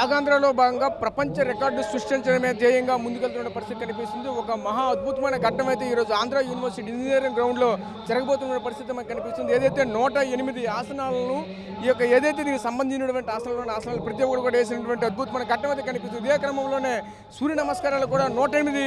యాగాంధ్రలో భాగంగా ప్రపంచ రికార్డు సృష్టించడమే ధ్యేయంగా ముందుకెళ్తున్న పరిస్థితి కనిపిస్తుంది. ఒక మహా అద్భుతమైన ఘట్టం అయితే ఈరోజు ఆంధ్ర యూనివర్సిటీ ఇంజనీరింగ్ గ్రౌండ్లో జరగబోతున్న పరిస్థితి మనకు కనిపిస్తుంది. ఏదైతే 108 ఆసనాలను ఏదైతే దీనికి సంబంధించినటువంటి ఆసనాలు ప్రతి ఒక్కరు కూడా వేసినటువంటి అద్భుతమైన ఘట్టం అయితే కనిపిస్తుంది. ఇదే క్రమంలోనే సూర్య నమస్కారాలు కూడా 108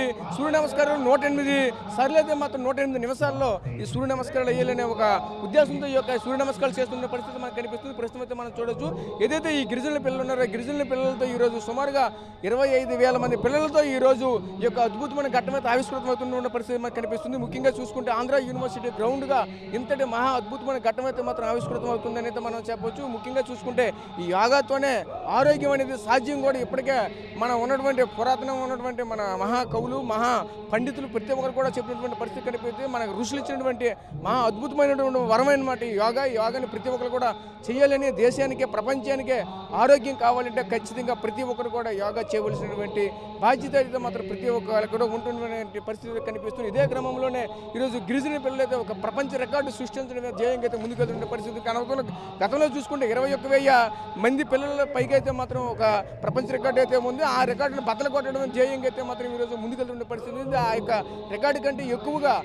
సర్లైతే మాత్రం 108 నిమిషాల్లో ఈ సూర్య నమస్కారాలు వేయాలనే ఒక ఉద్దేశంతో ఈ యొక్క సూర్య నమస్కారాలు చేస్తున్న పరిస్థితి మనకు కనిపిస్తుంది. ప్రస్తుతం అయితే మనం చూడొచ్చు. ఏదైతే ఈ గిరిజనుల పిల్లలు ఉన్నారో గిరిజనుల పిల్లలతో ఈరోజు సుమారుగా 25,000 మంది పిల్లలతో ఈరోజు ఈ యొక్క అద్భుతమైన ఘట్టం అయితే ఆవిష్కృతమవుతున్న పరిస్థితి మనకు కనిపిస్తుంది. ముఖ్యంగా చూసుకుంటే ఆంధ్ర యూనివర్సిటీ గ్రౌండ్గా ఇంతటి మహా అద్భుతమైన ఘట్టం అయితే మాత్రం ఆవిష్కృతమవుతుందని అయితే మనం చెప్పొచ్చు. ముఖ్యంగా చూసుకుంటే ఈ యోగాతోనే ఆరోగ్యం అనేది సాధ్యం కూడా ఇప్పటికే మనం ఉన్నటువంటి పురాతనం ఉన్నటువంటి మన మహా కవులు మహా పండితులు ప్రతి ఒక్కరు కూడా చెప్పినటువంటి పరిస్థితి కనిపిస్తుంది. మనకు ఋషులు ఇచ్చినటువంటి మహా అద్భుతమైనటువంటి వరమైనమాట ఈ యోగాని ప్రతి ఒక్కరు కూడా చేయాలని దేశానికే ప్రపంచానికే ఆరోగ్యం కావాలంటే ఖచ్చితంగా ప్రతి ఒక్కరు కూడా యోగా చేయవలసినటువంటి బాధ్యత అయితే మాత్రం ప్రతి ఒక్కరు కూడా ఉంటున్నటువంటి పరిస్థితి కనిపిస్తుంది. ఇదే క్రమంలోనే ఈరోజు గిరిజన పిల్లలు అయితే ఒక ప్రపంచ రికార్డు సృష్టించడమే ధ్యేయంగా అయితే ముందుకెళ్తున్న పరిస్థితి కనబడుతుంది. గతంలో చూసుకుంటే 21,000 మంది పిల్లల పైకి అయితే మాత్రం ఒక ప్రపంచ రికార్డు అయితే ఉంది. ఆ రికార్డును బద్దలు కొట్టడం ధ్యేయంగా అయితే మాత్రం ఈరోజు ముందుకెళ్తున్న పరిస్థితి ఉంది. ఆ యొక్క రికార్డు కంటే ఎక్కువగా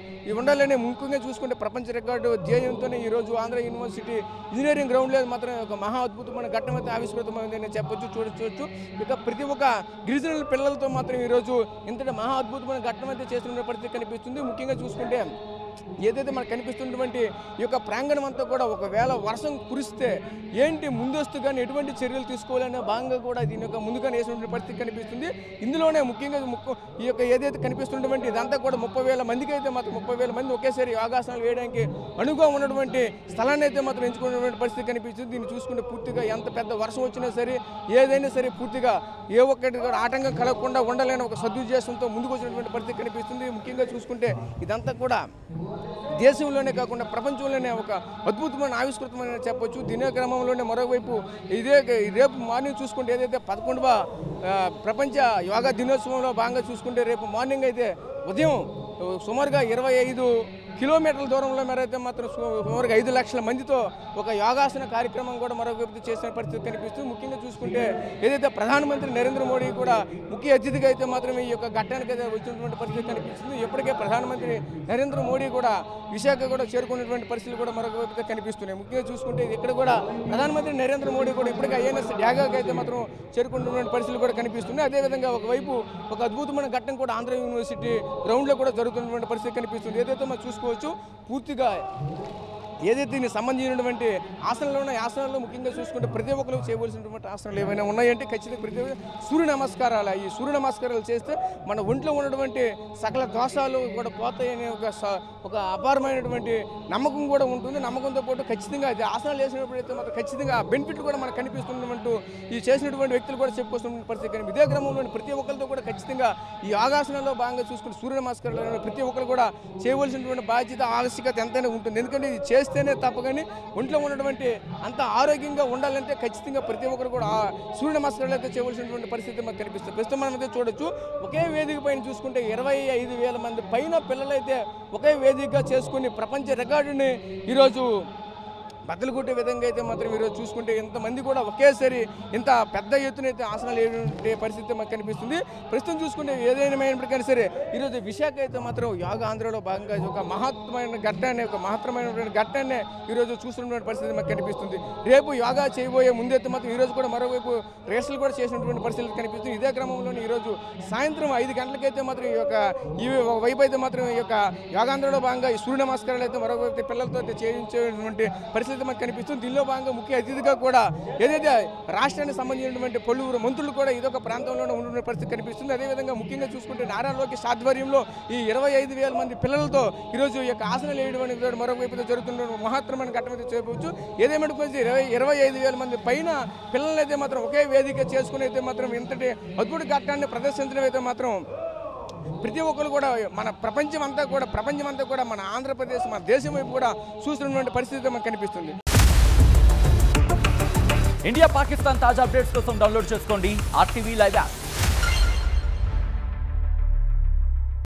ఉండాలని ముఖ్యంగా చూసుకుంటే ప్రపంచ రికార్డు ధ్యేయంతోనే ఈరోజు ఆంధ్ర యూనివర్సిటీ ఇంజనీరింగ్ గ్రౌండ్లో మాత్రం ఒక మహా అద్భుతమైన ఘట్టం అయితే ఆవిష్కృతమైందని చెప్పొచ్చు చూడొచ్చు. ఇక ప్రతి ఒక్క గిరిజనుల పిల్లలతో మాత్రం ఈరోజు ఇంతటి మహా అద్భుతమైన ఘట్టం అయితే చేస్తున్న పరిస్థితి కనిపిస్తుంది. ముఖ్యంగా చూసుకుంటే ఏదైతే మనకు కనిపిస్తున్నటువంటి ఈ యొక్క ప్రాంగణం అంతా కూడా ఒకవేళ వర్షం కురిస్తే ఏంటి ముందస్తుగానే ఎటువంటి చర్యలు తీసుకోవాలనే భాగంగా కూడా దీని యొక్క ముందుగానే వేసినటువంటి పరిస్థితి కనిపిస్తుంది. ఇందులోనే ముఖ్యంగా ఈ యొక్క ఏదైతే కనిపిస్తున్నటువంటి ఇదంతా కూడా 30,000 మందికి అయితే మాత్రం 30,000 మంది ఒకేసారి యోగాసనాలు వేయడానికి అనువుగా ఉన్నటువంటి స్థలాన్ని అయితే మాత్రం ఎంచుకున్నటువంటి పరిస్థితి కనిపిస్తుంది. దీన్ని చూసుకుంటే పూర్తిగా ఎంత పెద్ద వర్షం వచ్చినా సరే ఏదైనా సరే పూర్తిగా ఏ ఒక్కటి కూడా ఆటంకం కలగకుండా ఉండాలని ఒక సదుద్దేశంతో ముందుకు వచ్చినటువంటి పరిస్థితి కనిపిస్తుంది. ముఖ్యంగా చూసుకుంటే ఇదంతా కూడా దేశంలోనే కాకుండా ప్రపంచంలోనే ఒక అద్భుతమైన ఆవిష్కృతమైన చెప్పొచ్చు. దీని క్రమంలోనే మరోవైపు రేపు మార్నింగ్ చూసుకుంటే ఏదైతే 11వ ప్రపంచ యోగా దినోత్సవంలో భాగంగా చూసుకుంటే రేపు మార్నింగ్ అయితే ఉదయం సుమారుగా 25 కిలోమీటర్ల దూరంలో మేరైతే మాత్రం సుమారుగా 5 లక్షల మందితో ఒక యోగాసన కార్యక్రమం కూడా మరొక చేసిన పరిస్థితి కనిపిస్తుంది. ముఖ్యంగా చూసుకుంటే ఏదైతే ప్రధానమంత్రి నరేంద్ర మోడీ కూడా ముఖ్య అతిథిగా అయితే మాత్రమే ఈ యొక్క ఘట్టానికి అయితే వచ్చినటువంటి పరిస్థితి కనిపిస్తుంది. ఇప్పటికే ప్రధానమంత్రి నరేంద్ర మోడీ కూడా విశాఖ కూడా చేరుకున్నటువంటి పరిస్థితులు కూడా మరొక వైపు కనిపిస్తున్నాయి. ముఖ్యంగా చూసుకుంటే ఇక్కడ కూడా ప్రధానమంత్రి నరేంద్ర మోడీ కూడా ఇప్పటికే ఐఎన్ఎస్ డ్యాగాకి అయితే మాత్రం చేరుకుంటున్నటువంటి పరిస్థితులు కూడా కనిపిస్తున్నాయి. అదేవిధంగా ఒకవైపు ఒక అద్భుతమైన ఘట్టం కూడా ఆంధ్ర యూనివర్సిటీ గ్రౌండ్లో కూడా జరుగుతున్నటువంటి పరిస్థితి కనిపిస్తుంది. ఏదైతే మనం చూసుకోవచ్చు పూర్తిగా ఏదైతే దీనికి సంబంధించినటువంటి ఆసనాల్లో ముఖ్యంగా చూసుకుంటే ప్రతి ఒక్కరు చేయవలసినటువంటి ఆసనాలు ఏమైనా ఉన్నాయంటే ఖచ్చితంగా ప్రతి సూర్య నమస్కారాలు. ఈ సూర్య నమస్కారాలు చేస్తే మన ఒంట్లో ఉన్నటువంటి సకల దోషాలు కూడా పోతాయనే ఒక అపారమైనటువంటి నమ్మకం కూడా ఉంటుంది. నమ్మకంతో పాటు ఖచ్చితంగా అది ఆసనాలు వేసినప్పుడైతే మాత్రం ఖచ్చితంగా ఆ బెనిఫిట్ కూడా మనకు కనిపిస్తున్నట్టు ఈ చేసినటువంటి వ్యక్తులు కూడా చెప్పుకొస్తున్న పరిస్థితి కానీ ఇదే క్రమంలో ప్రతి ఒక్కరితో కూడా ఖచ్చితంగా ఈ యోగాసనంలో భాగంగా చూసుకుంటే సూర్య నమస్కారాలు ప్రతి ఒక్కరు కూడా చేయవలసినటువంటి బాధ్యత ఆవశ్యకత ఎంతైనా ఉంటుంది. ఎందుకంటే ఇది చేస్తేనే తప్ప కానీ ఒంట్లో ఉన్నటువంటి అంత ఆరోగ్యంగా ఉండాలంటే ఖచ్చితంగా ప్రతి ఒక్కరు కూడా సూర్య నమస్కారాలు అయితే చేయవలసినటువంటి పరిస్థితి మనకు కనిపిస్తుంది. ప్రస్తుతం మనం అయితే చూడొచ్చు. ఒకే వేదిక పైన చూసుకుంటే 25,000 మంది పైన పిల్లలైతే ఒకే వేదికగా చేసుకుని ప్రపంచ రికార్డుని ఈరోజు బద్దలు కొట్టే విధంగా అయితే మాత్రం ఈరోజు చూసుకుంటే ఇంతమంది కూడా ఒకేసారి ఇంత పెద్ద ఎత్తున అయితే ఆసనాలు వేసే పరిస్థితి మాకు కనిపిస్తుంది. ప్రస్తుతం చూసుకుంటే ఏదైనా సరే ఈరోజు విశాఖ అయితే మాత్రం యోగా ఆంధ్రలో భాగంగా ఒక మహత్తరమైనటువంటి ఘట్టాన్ని ఈరోజు చూస్తున్నటువంటి పరిస్థితి మాకు కనిపిస్తుంది. రేపు యోగా చేయబోయే ముందైతే మాత్రం ఈరోజు కూడా మరోవైపు రేసులు కూడా చేసినటువంటి పరిస్థితి కనిపిస్తుంది. ఇదే క్రమంలోనే ఈరోజు సాయంత్రం 5 గంటలకైతే మాత్రం ఈ వైపు అయితే మాత్రం ఈ యొక్క యోగాంధ్రలో భాగంగా ఈ సూర్య నమస్కారాలు అయితే మరోవైపు పిల్లలతో చేయించేటువంటి పరిస్థితి మనకు కనిపిస్తుంది. దీనిలో భాగంగా ముఖ్య అతిథిగా కూడా ఏదైతే రాష్ట్రానికి సంబంధించినటువంటి పలువురు మంత్రులు కూడా ఇదొక ప్రాంతంలోనే ఉంటున్న పరిస్థితి కనిపిస్తుంది. అదేవిధంగా ముఖ్యంగా చూసుకుంటే నారా లోకేష్ ఆధ్వర్యంలో ఈ 25,000 మంది పిల్లలతో ఈరోజు ఈ యొక్క ఆసనాలు వేయడం అనేది మరోవైపు జరుగుతున్న మహత్తరమైన ఘట్టం అయితే చెప్పవచ్చు. ఏదేమంటే 25,000 మంది పైన పిల్లలు అయితే మాత్రం ఒకే వేదిక చేసుకుని అయితే మాత్రం ఇంతటి అద్భుత ఘట్టాన్ని ప్రదర్శించడం అయితే మాత్రం ప్రతి ఒక్కరు కూడా మన ప్రపంచం అంతా కూడా మన ఆంధ్రప్రదేశ్ మన దేశం వైపు కూడా చూస్తున్నటువంటి పరిస్థితి మనకు కనిపిస్తుంది. ఇండియా పాకిస్తాన్ తాజా అప్డేట్స్ కోసం డౌన్లోడ్ చేసుకోండి RTV లైవ్ యాప్.